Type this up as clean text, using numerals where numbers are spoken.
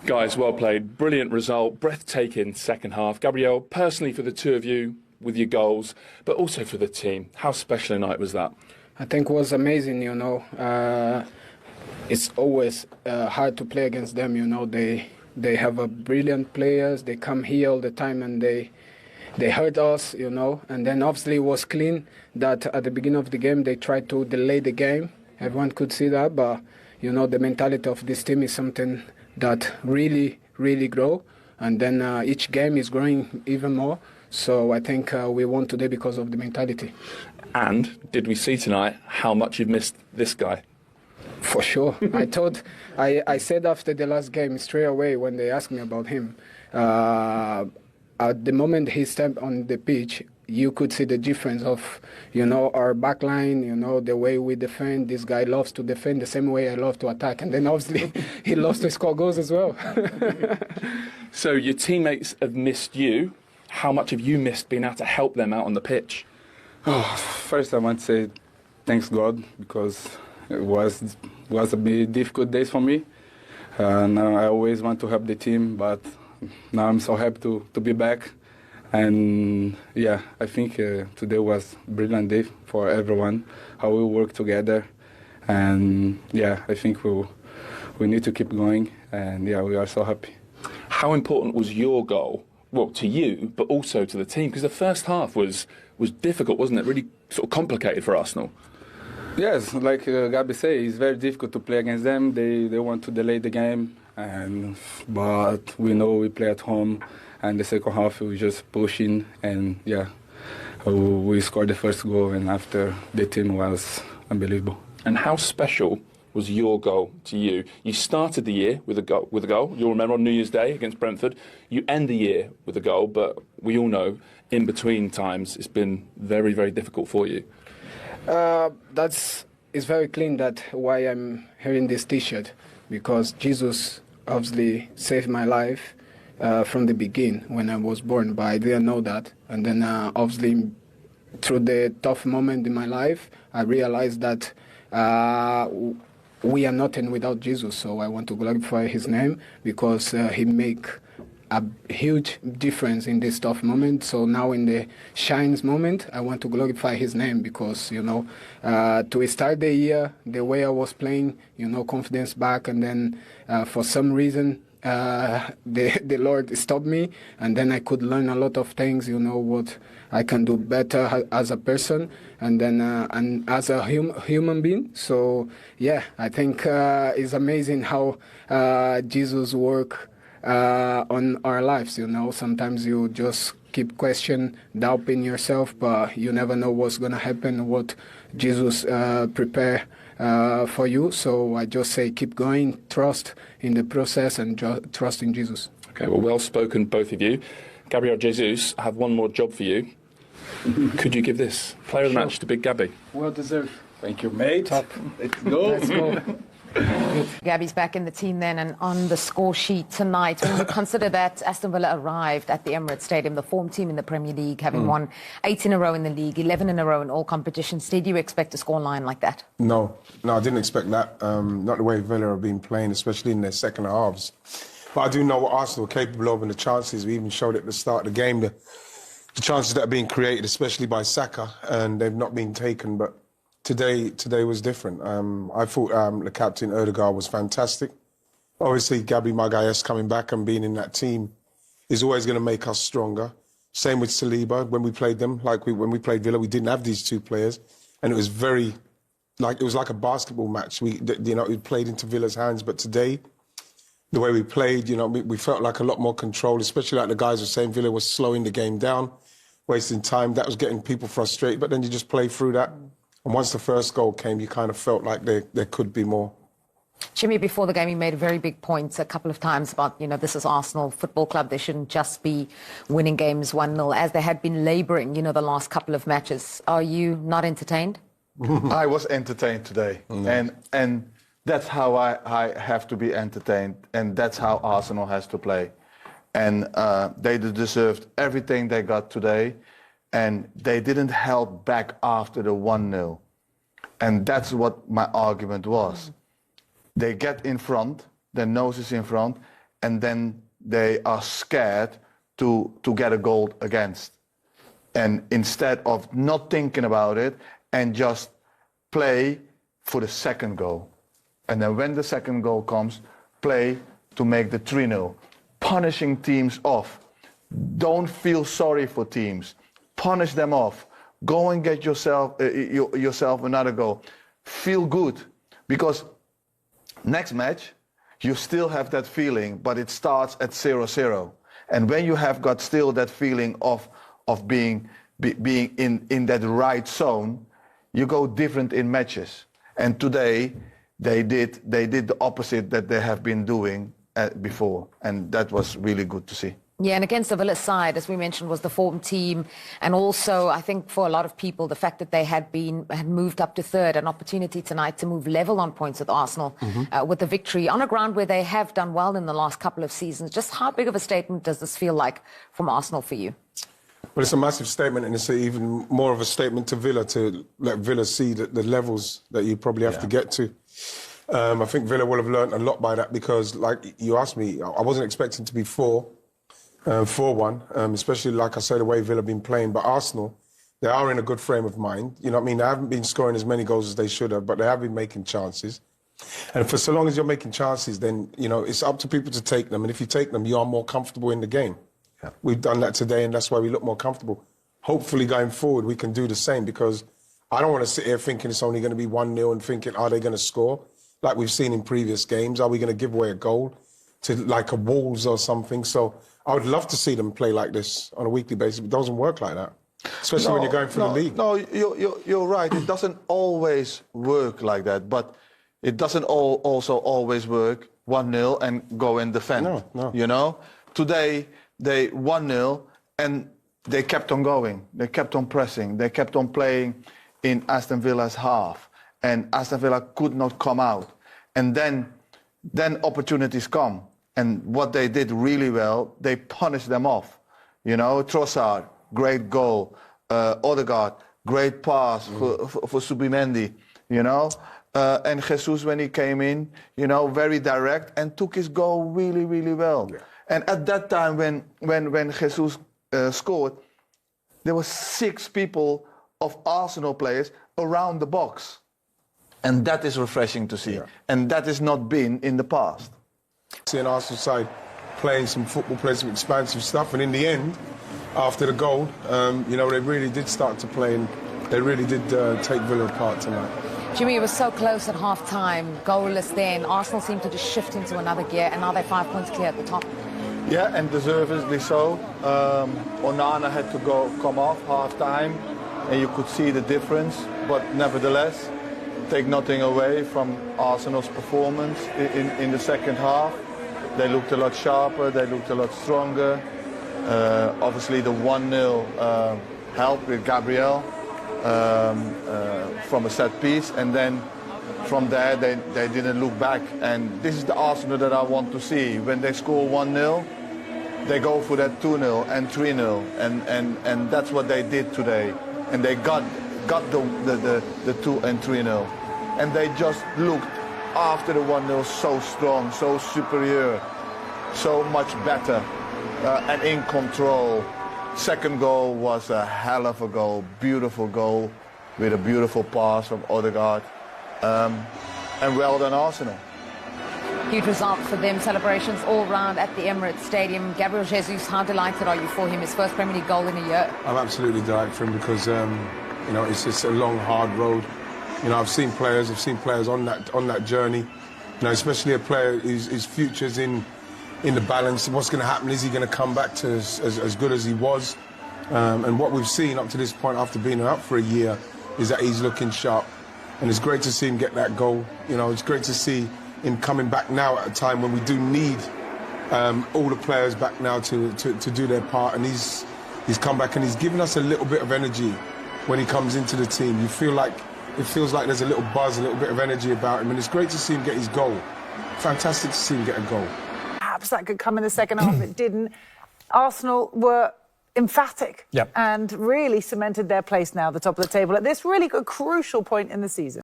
Guys, well played. Brilliant result. Breathtaking second half. Gabriel, personally for the two of you with your goals, but also for the team, how special a night was that? I think it was amazing, it's always hard to play against them, They have a brilliant players. They come here all the time and they hurt us, And then obviously it was clean that at the beginning of the game they tried to delay the game. Everyone could see that, but the mentality of this team is something that really, really grow. And then each game is growing even more. So I think we won today because of the mentality. And did we see tonight how much you've missed this guy? For sure. I said after the last game straight away when they asked me about him, at the moment he stepped on the pitch, you could see the difference of, our back line, the way we defend. This guy loves to defend the same way I love to attack. And then obviously he loves to score goals as well. So your teammates have missed you. How much have you missed being able to help them out on the pitch? First I want to say thanks God, because it was a bit difficult days for me. Now I always want to help the team, but now I'm so happy to be back. And yeah, I think today was a brilliant day for everyone, how we work together. And yeah, I think we need to keep going. And yeah, we are so happy. How important was your goal? Well, to you, but also to the team, because the first half was difficult, wasn't it? Really sort of complicated for Arsenal. Yes, like Gabi said, it's very difficult to play against them. They want to delay the game, but we know we play at home, and the second half we just pushing, and yeah, we scored the first goal, and after the team was unbelievable. And how special was your goal to you? You started the year with a goal. You'll remember on New Year's Day against Brentford. You end the year with a goal, but we all know in between times it's been very, very difficult for you. It's very clean that why I'm wearing this T-shirt, because Jesus obviously saved my life from the beginning when I was born, but I didn't know that. And then obviously through the tough moment in my life, I realized that we are nothing without Jesus. So I want to glorify his name, because he make a huge difference in this tough moment. So now in the shines moment, I want to glorify his name, because, to start the year, the way I was playing, confidence back, and then for some reason, the Lord stopped me, and then I could learn a lot of things, what I can do better as a person, and then and as a human being. So yeah, I think it's amazing how Jesus work on our lives. Sometimes you just keep doubting yourself, but you never know what's going to happen, what Jesus prepare for you. So I just say keep going, trust in the process, and trust in Jesus. Okay, well spoken, both of you. Gabriel Jesus, I have one more job for you. Could you give this player of the match to Big Gabby? Well deserved. Thank you, mate. Top. Let's go. Let's go. Gabby's back in the team then, and on the score sheet tonight, when you consider that Aston Villa arrived at the Emirates Stadium, the form team in the Premier League, having won 8 in a row in the league, 11 in a row in all competitions, did you expect a scoreline like that? No, I didn't expect that. Not the way Villa have been playing, especially in their second halves. But I do know what Arsenal are capable of, and the chances we even showed at the start of the game, the chances that are being created, especially by Saka, and they've not been taken. But today was different. I thought the captain, Ødegaard, was fantastic. Obviously, Gabby Magalhaes coming back and being in that team is always going to make us stronger. Same with Saliba. When we played them, when we played Villa, we didn't have these two players, and it was like a basketball match. It played into Villa's hands. But today, the way we played, we felt like a lot more control, especially like the guys were saying Villa was slowing the game down, wasting time. That was getting people frustrated. But then you just play through that. And once the first goal came, you kind of felt like there could be more. Jimmy, before the game, you made a very big point a couple of times about, this is Arsenal Football Club. They shouldn't just be winning games 1-0, as they had been labouring, the last couple of matches. Are you not entertained? I was entertained today. And that's how I have to be entertained. And that's how Arsenal has to play. And they deserved everything they got today. And they didn't help back after the 1-0. And that's what my argument was. They get in front, their nose is in front, and then they are scared to get a goal against. And instead of not thinking about it and just play for the second goal. And then when the second goal comes, play to make the 3-0. Punishing teams off. Don't feel sorry for teams. Punish them off. Go and get yourself another goal. Feel good. Because next match, you still have that feeling, but it starts at 0-0. And when you have got still that feeling of being in that right zone, you go different in matches. And today, they did the opposite that they have been doing before. And that was really good to see. Yeah, and against the Villa side, as we mentioned, was the form team, and also I think for a lot of people, the fact that they had moved up to third, an opportunity tonight to move level on points with Arsenal with the victory on a ground where they have done well in the last couple of seasons. Just how big of a statement does this feel like from Arsenal for you? Well, it's a massive statement, and it's even more of a statement to Villa, to let Villa see the levels that you probably have to get to. I think Villa will have learned a lot by that, because, like you asked me, I wasn't expecting to be 4-1, especially, like I said, the way Villa have been playing. But Arsenal, they are in a good frame of mind. You know what I mean? They haven't been scoring as many goals as they should have, but they have been making chances. And for so long as you're making chances, then, you know, it's up to people to take them. And if you take them, you are more comfortable in the game. Yeah. We've done that today, and that's why we look more comfortable. Hopefully, going forward, we can do the same, because I don't want to sit here thinking it's only going to be 1-0 and thinking, are they going to score? Like we've seen in previous games, are we going to give away a goal to like a Wolves or something? So I would love to see them play like this on a weekly basis, but it doesn't work like that, especially when you're going for the league. No, you're right. It doesn't always work like that, but it doesn't also always work 1-0 and go and defend. No. You know, today they 1-0 and they kept on going. They kept on pressing. They kept on playing in Aston Villa's half, and Aston Villa could not come out. And then opportunities come. And what they did really well, they punished them off. You know, Trossard, great goal. Odegaard, great pass for Subimendi, you know. And Jesus, when he came in, you know, very direct and took his goal really, really well. Yeah. And at that time, when Jesus scored, there were 6 people of Arsenal players around the box. And that is refreshing to see. Yeah. And that has not been in the past. See an Arsenal side playing some football, playing some expansive stuff, and in the end, after the goal, you know, they really did start to play, and they really did take Villa apart tonight. Jimmy, it was so close at half-time, goalless then. Arsenal seemed to just shift into another gear, and now they're 5 points clear at the top. Yeah, and deservedly so. Onana had to come off half-time, and you could see the difference, but nevertheless, take nothing away from Arsenal's performance in the second half. They looked a lot sharper, they looked a lot stronger. Obviously the 1-0 helped with Gabriel from a set piece, and then from there they didn't look back. And this is the Arsenal that I want to see. When they score 1-0, they go for that 2-0 and 3-0, and that's what they did today. And they got the 2 and 3-0. And they just looked, after the 1-0, so strong, so superior, so much better, and in control. Second goal was a hell of a goal, beautiful goal, with a beautiful pass from Odegaard. And well done, Arsenal. Huge result for them. Celebrations all round at the Emirates Stadium. Gabriel Jesus, how delighted are you for him? His first Premier League goal in a year. I'm absolutely delighted for him, because you know, it's just a long, hard road. You know, I've seen players on that journey. You know, especially a player whose future's in the balance. What's going to happen? Is he going to come back to as good as he was? And what we've seen up to this point, after being out for a year, is that he's looking sharp. And it's great to see him get that goal. You know, it's great to see him coming back now at a time when we do need all the players back now to do their part. And he's come back, and he's given us a little bit of energy when he comes into the team. You feel like it feels like there's a little buzz, a little bit of energy about him, and it's great to see him get his goal. Fantastic to see him get a goal. Perhaps that could come in the second half. It didn't. Arsenal were emphatic and really cemented their place now at the top of the table at this really crucial point in the season.